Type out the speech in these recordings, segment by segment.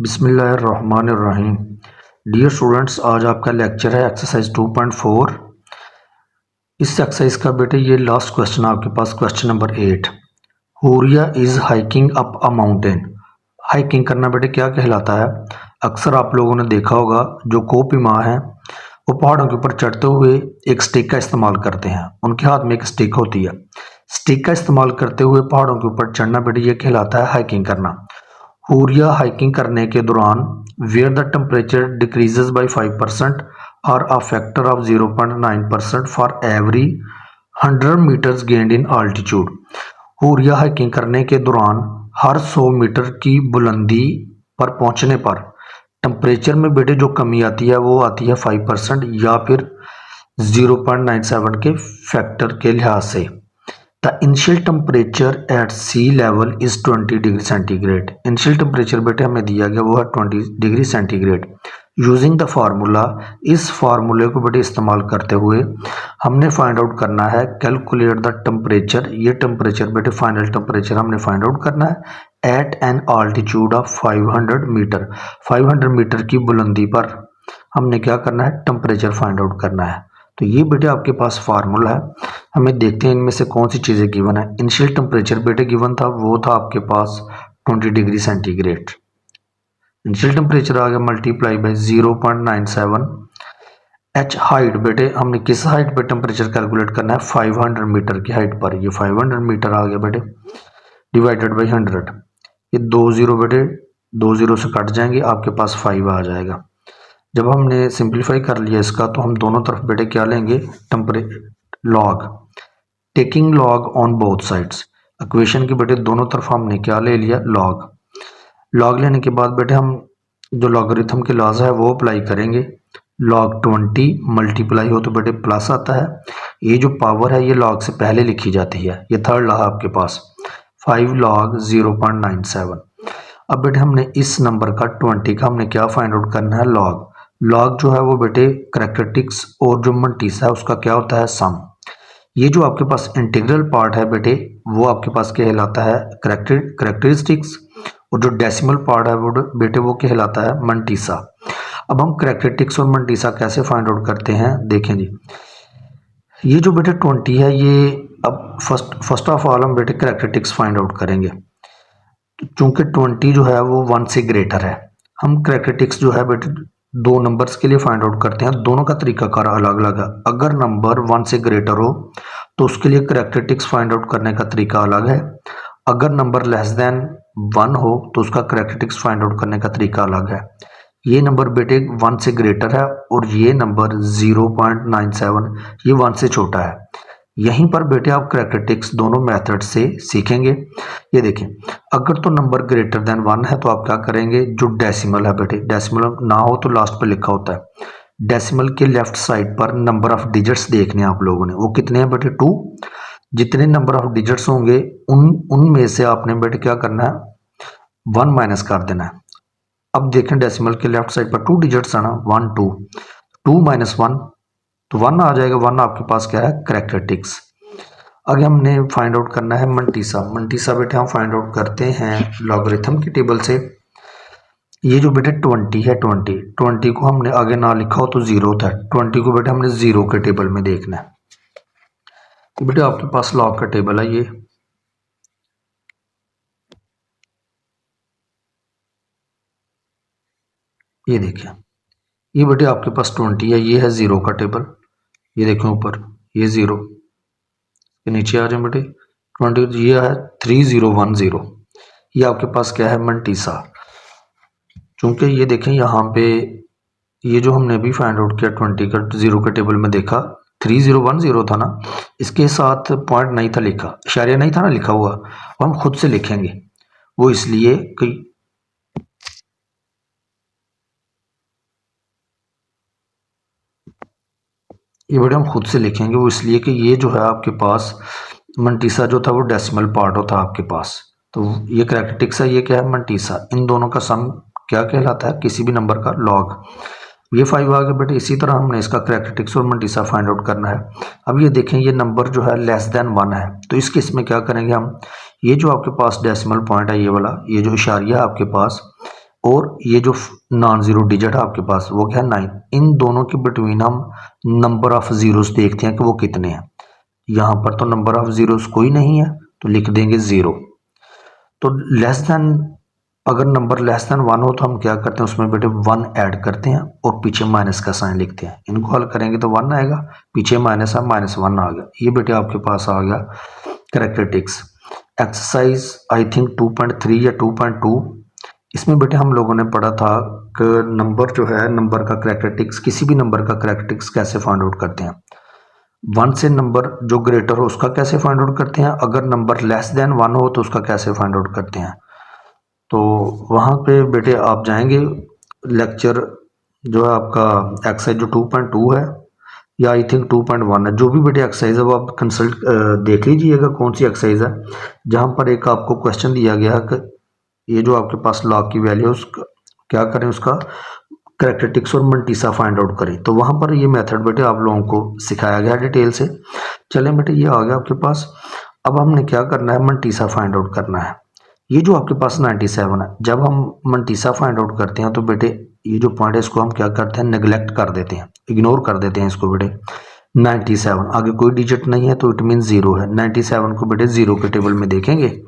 बिस्मिल्लाहिर्रहमानिर्रहीम। Dear students, आज आपका लेक्चर है एक्सरसाइज 2.4। इस एक्सरसाइज का बेटे ये लास्ट क्वेश्चन आपके पास, question number 8। Huriya is hiking up a mountain. Hiking करना बेटे क्या कहलाता है? अक्सर आप लोगों ने देखा होगा जो कोपी माँ हैं वो पहाड़ों के ऊपर चढ़ते हुए एक स्टिक का इस्तेमाल करते हैं। उनके हाथ में एक स्टिक होती है। स्टिक का इस्तेमाल करते हुए पहाड़ों के ऊपर चढ़ना बेटे ये कहलाता है हाइकिंग करना। हुरिया हाइकिंग करने के दौरान where the temperature decreases by 5% और a factor of 0.9% for every 100 metres gained in altitude. हुरिया हाइकिंग करने के दौरान हर 100 मीटर की बुलंदी पर पहुंचने पर टेम्परेचर में बेटे जो कमी आती है वो आती है 5% या फिर 0.97 के फैक्टर के लिहाज से। The initial temperature at sea level is 20 degree centigrade. Initial temperature बेटे हमें दिया गया वो है 20 degree centigrade. Using the formula, इस फार्मूले को बेटे इस्तेमाल करते हुए हमने फाइंड आउट करना है कैलकुलेट द टेम्परेचर। ये टेम्परेचर बेटे फाइनल टेम्परेचर हमने फाइंड आउट करना है at an altitude of 500 metre. 500 metre की बुलंदी पर हमने क्या करना है? टेम्परेचर फाइंड आउट करना है। तो ये बेटे आपके पास फार्मूला है। हमें देखते हैं इनमें से कौन सी चीज़ें गिवन है। इनिशियल टेम्परेचर बेटे गिवन था, वो था आपके पास 20 डिग्री सेंटीग्रेड। इनिशियल टेम्परेचर आ गया मल्टीप्लाई बाई 0.97। एच हाइट बेटे हमने किस हाइट पे टेम्परेचर कैलकुलेट करना है? 500 मीटर की हाइट पर। ये 500 मीटर आ गया बेटे, डिवाइडेड बाई 100। ये 2 जीरो बेटे 2 जीरो से कट जाएंगे, आपके पास 5 आ जाएगा। जब हमने सिंप्लीफाई कर लिया इसका तो हम दोनों तरफ बेटे क्या लेंगे? Log, taking log on both sides. Equation की बेटे दोनों तरफ हमने क्या ले लिया? लॉग। लॉग लेने के बाद बेटे हम जो लॉगरिथम के लॉज है वो अप्लाई करेंगे। लॉग 20 मल्टीप्लाई हो तो बेटे प्लस आता है। ये जो पावर है ये लॉग से पहले लिखी जाती है। ये थर्ड लॉ है आपके पास 5 लॉग 0.97। अब बेटे हमने इस नंबर का 20 का हमने क्या फाइंड आउट करना है? लॉग। लॉग जो है वो बेटे करैक्टरिस्टिक्स और जो मंटीसा है उसका क्या होता है? सम। ये जो आपके पास इंटीग्रल पार्ट है बेटे वो आपके पास कहलाता है करैक्टरिस्टिक्स, और जो डेसिमल पार्ट है वो बेटे वो कहलाता है मंटीसा। अब हम करैक्टरिस्टिक्स और मंटीसा कैसे फाइंड आउट करते हैं देखें जी। ये जो बेटे 20 है ये अब फर्स्ट ऑफ ऑल हम बेटे करैक्टरिस्टिक्स फाइंड आउट करेंगे। चूंकि 20 जो है वो 1 से ग्रेटर है, हम करैक्टरिस्टिक्स जो है बेटे दो नंबर्स के लिए फाइंड आउट करते हैं। दोनों का तरीकाकार अलग अलग है। अगर नंबर 1 से ग्रेटर हो तो उसके लिए करैक्टरिस्टिक्स फाइंड आउट करने का तरीका अलग है। अगर नंबर लेस देन 1 हो तो उसका करैक्टरिस्टिक्स फाइंड आउट करने का तरीका अलग है। ये नंबर बेटे 1 से ग्रेटर है और ये नंबर 0.97 ये 1 से छोटा है। यहीं पर बेटे आप करैक्टरिस्टिक्स दोनों मेथड से सीखेंगे। ये देखें, अगर तो नंबर ग्रेटर देन 1 है तो आप क्या करेंगे? जो डेसिमल है बेटे, डेसिमल ना हो तो लास्ट पर लिखा होता है। डेसिमल के लेफ्ट साइड पर नंबर ऑफ डिजिट्स देखने हैं आप लोगों ने, वो कितने हैं बेटे? 2। जितने नंबर ऑफ डिजिट्स होंगे उनमें से आपने बेटे क्या करना है? 1 माइनस कर देना है। अब देखें डेसिमल के लेफ्ट साइड पर 2 डिजिट्स है ना, 1 2, 2 माइनस 1 तो 1 आ जाएगा। 1 आपके पास क्या है? करैक्टरिस्टिक्स। आगे हमने फाइंड आउट करना है मंटीसा। मंटीसा बेटे हम फाइंड आउट करते हैं लॉगरिथम की टेबल से। ये जो बेटे 20 है, 20 को हमने आगे ना लिखा हो तो 0 था। 20 को बेटे हमने 0 के टेबल में देखना है। तो बेटे आपके पास लॉग का टेबल है ये देखिए, ये बेटे आपके पास 20 है, ये है 0 का टेबल। ये देखें ऊपर ये 0 के नीचे आ जाए बेटे 20, ये है 3010। ये आपके पास क्या है? मंटीसा। चूंकि ये देखें यहाँ पे ये जो हमने अभी फाइंड आउट किया 20 का 0 के टेबल में देखा 3010 था ना, इसके साथ पॉइंट नहीं था लिखा, इशारिया नहीं था ना लिखा हुआ, हम खुद से लिखेंगे। वो इसलिए कि ये बेटे हम खुद से लिखेंगे, वो इसलिए कि ये जो है आपके पास मंटीसा जो था वो डेसिमल पार्ट होता है आपके पास। तो ये करैक्टरिस्टिक्स है, ये क्या है? मंटीसा। इन दोनों का सम क्या कहलाता है? किसी भी नंबर का लॉग। ये 5 आ गया बेटे। इसी तरह हमने इसका करैक्टरिस्टिक्स और मंटीसा फाइंड आउट करना है। अब ये देखें ये नंबर जो है लेस देन 1 है, तो इस केस में क्या करेंगे हम? ये जो आपके पास डेसिमल पॉइंट है ये वाला, ये जो इशारिया है आपके पास, और ये जो नॉन ज़ीरो डिजिट है आपके पास वो क्या है 9, इन दोनों के बिटवीन हम नंबर ऑफ ज़ीरोस देखते हैं कि वो कितने हैं। यहाँ पर तो नंबर ऑफ ज़ीरोस कोई नहीं है तो लिख देंगे 0। तो लेस देन, अगर नंबर लेस देन 1 हो तो हम क्या करते हैं उसमें बेटे 1 ऐड करते हैं और पीछे माइनस का साइन लिखते हैं। इनको हल करेंगे तो 1 आएगा, पीछे माइनस है, -1 आ गया। ये बेटे आपके पास आ गया कैरेक्टरिस्टिक्स। एक्सरसाइज आई थिंक 2.3 या 2.2, इसमें बेटे हम लोगों ने पढ़ा था कि नंबर जो है, नंबर का कैरेक्टरिस्टिक्स, किसी भी नंबर का कैरेक्टरिस्टिक्स कैसे फाइंड आउट करते हैं। 1 से नंबर जो ग्रेटर हो उसका कैसे फाइंड आउट करते हैं, अगर नंबर लेस देन 1 हो तो उसका कैसे फाइंड आउट करते हैं। तो वहाँ पे बेटे आप जाएंगे, लेक्चर जो है आपका एक्सरसाइज जो 2.2 है या आई थिंक 2.1 है, जो भी बेटे एक्सरसाइज है वो आप कंसल्ट देख लीजिएगा कौन सी एक्सरसाइज है, जहाँ पर एक आपको क्वेश्चन दिया गया है कि ये जो आपके पास लॉग की वैल्यू है उसका क्या करें, उसका कैरेक्टरिस्टिक्स और मंटीसा फाइंड आउट करें। तो वहाँ पर ये मेथड बेटे आप लोगों को सिखाया गया डिटेल से। चलें बेटे, ये आ गया आपके पास। अब हमने क्या करना है, मंटीसा फाइंड आउट करना है। ये जो आपके पास 97 है, जब हम मंटीसा फाइंड आउट करते हैं तो बेटे ये जो पॉइंट है इसको हम क्या करते हैं, नेग्लेक्ट कर देते हैं, इग्नोर कर देते हैं इसको बेटे। 97 आगे कोई डिजिट नहीं है तो इट मीन 0 है। 97 को बेटे 0 के टेबल में देखेंगे,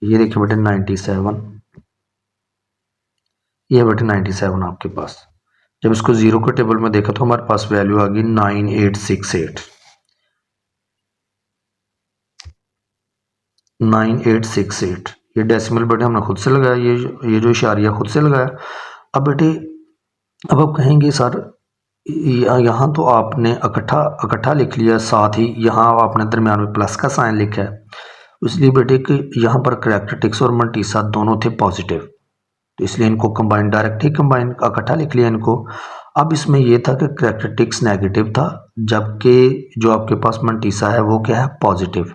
ये देखिए बेटे 97, ये बेटे 97 आपके पास। जब इसको 0 के टेबल में देखा तो हमारे पास वैल्यू आ गई 9868। 9868 ये डेसिमल बेटे हमने खुद से लगाया, ये जो इशारिया खुद से लगाया। अब बेटे अब आप कहेंगे सर यहाँ तो आपने इकट्ठा लिख लिया, साथ ही यहाँ आपने दरमियान में प्लस का साइन लिखा है, इसलिए बेटे कि यहाँ पर कैरेक्टरिस्टिक्स और मंटीसा दोनों थे पॉजिटिव, तो इसलिए इनको कंबाइन, डायरेक्ट ही कंबाइन इकट्ठा लिख लिया इनको। अब इसमें यह था कि कैरेक्टरिस्टिक्स नेगेटिव था, जबकि जो आपके पास मंटीसा है वो क्या है, पॉजिटिव।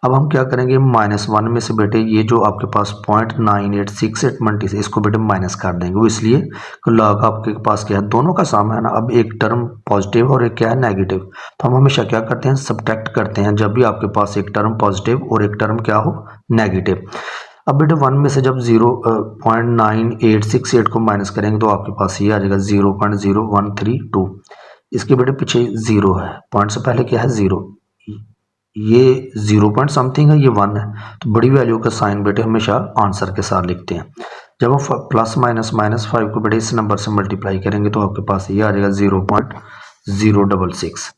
अब हम क्या करेंगे, -1 में से बेटे ये जो आपके पास 0.9868 मंटीसा, इसको बेटे माइनस कर देंगे। वो इसलिए कि लॉग आपके पास क्या है, दोनों का साम है ना। अब एक टर्म पॉजिटिव और एक क्या है, नेगेटिव, तो हम हमेशा क्या करते हैं, सब्ट्रैक्ट करते हैं जब भी आपके पास एक टर्म पॉजिटिव और एक टर्म क्या हो, नेगेटिव। अब बेटे 1 में से जब 0.9868 को माइनस करेंगे तो आपके पास ये आ जाएगा 0.0132। इसके बेटे पीछे 0 है, पॉइंट से पहले क्या है 0, ये 0 पॉइंट समथिंग है, ये 1 है, तो बड़ी वैल्यू का साइन बेटे हमेशा आंसर के साथ लिखते हैं। जब हम +-5 को बेटे इस नंबर से मल्टीप्लाई करेंगे तो आपके पास ये आ जाएगा 0.066।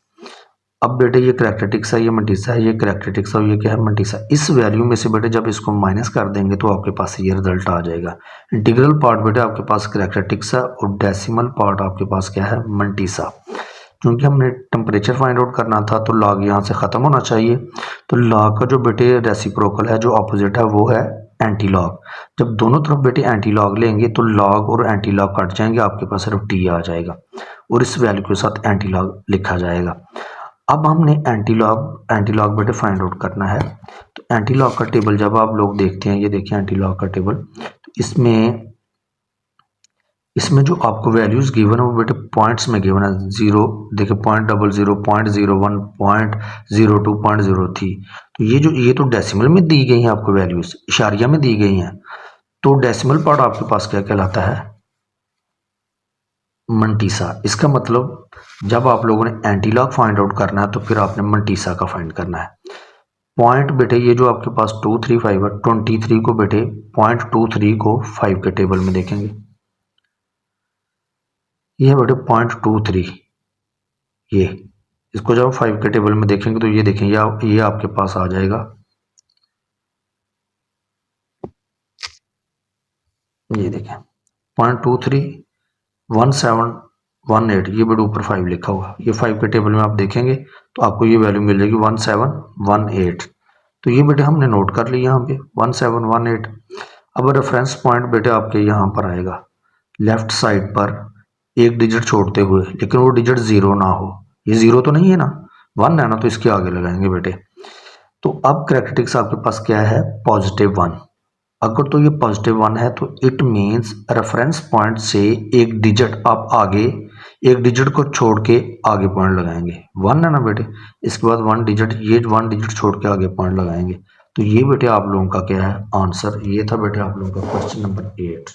अब बेटे ये कैरेक्टरिस्टिक्स है, ये मंटीसा है, ये कैरेक्टरिस्टिक्स है, ये क्या है, मंटीसा। इस वैल्यू में से बेटे जब इसको माइनस कर देंगे तो आपके पास ये रिजल्ट आ जाएगा। इंटीग्रल पार्ट बेटे आपके पास कैरेक्टरिस्टिक्स है और डेसिमल पार्ट आपके पास क्या है, मंटीसा। क्योंकि हमने टेम्परेचर फाइंड आउट करना था तो लॉग यहाँ से ख़त्म होना चाहिए, तो लॉग का जो बेटे रेसिप्रोकल है, जो अपोजिट है, वो है एंटी लॉग। जब दोनों तरफ बेटे एंटी लॉग लेंगे तो लॉग और एंटी लॉग कट जाएंगे, आपके पास सिर्फ टी आ जाएगा और इस वैल्यू के साथ एंटी लॉग लिखा जाएगा। अब हमने एंटी लॉग बेटे फाइंड आउट करना है। तो एंटी लॉग का टेबल जब आप लोग देखते हैं, ये देखिए एंटी लॉग का टेबल, तो इसमें जो आपको वैल्यूज गिवन है वो बेटे पॉइंट्स में गिवन है। 0 देखिए 0.00, 0.01, 0.02, 0.03, तो ये तो डेसिमल में दी गई हैं आपको वैल्यूज, इशारिया में दी गई हैं। तो डेसिमल पार्ट आपके पास क्या कहलाता है, मंटीसा। इसका मतलब जब आप लोगों ने एंटी लॉग फाइंड आउट करना है तो फिर आपने मंटीसा का फाइंड करना है। पॉइंट बेटे ये जो आपके पास 235 है, 23 को बेटे 0.23 को 5 के टेबल में देखेंगे, ये बेटे 0.23, ये इसको जब 5 के टेबल में देखेंगे तो ये देखें, ये आपके पास आ जाएगा, ये देखें 0.231718, ये बेटे ऊपर 5 लिखा हुआ, ये 5 के टेबल में आप देखेंगे तो आपको ये वैल्यू मिल जाएगी 1718। तो ये बेटे हमने नोट कर लिया यहाँ पे 1718। अब रेफरेंस पॉइंट बेटे आपके यहाँ पर आएगा लेफ्ट साइड पर एक डिजिट छोड़ते हुए, लेकिन वो डिजिट 0 ना हो। ये 0 तो नहीं है ना, 1 है ना, तो इसके आगे लगाएंगे बेटे। तो अब कैरेक्टरिस्टिक्स आपके पास क्या है, +1। अगर तो ये +1 है तो इट मीन्स रेफरेंस पॉइंट से एक डिजिट आप आगे, एक डिजिट को छोड़ के आगे पॉइंट लगाएंगे। 1 है ना बेटे, इसके बाद 1 डिजिट, ये 1 डिजिट छोड़ के आगे पॉइंट लगाएंगे। तो ये बेटे आप लोगों का क्या है आंसर, ये था बेटे आप लोगों का क्वेश्चन नंबर 8।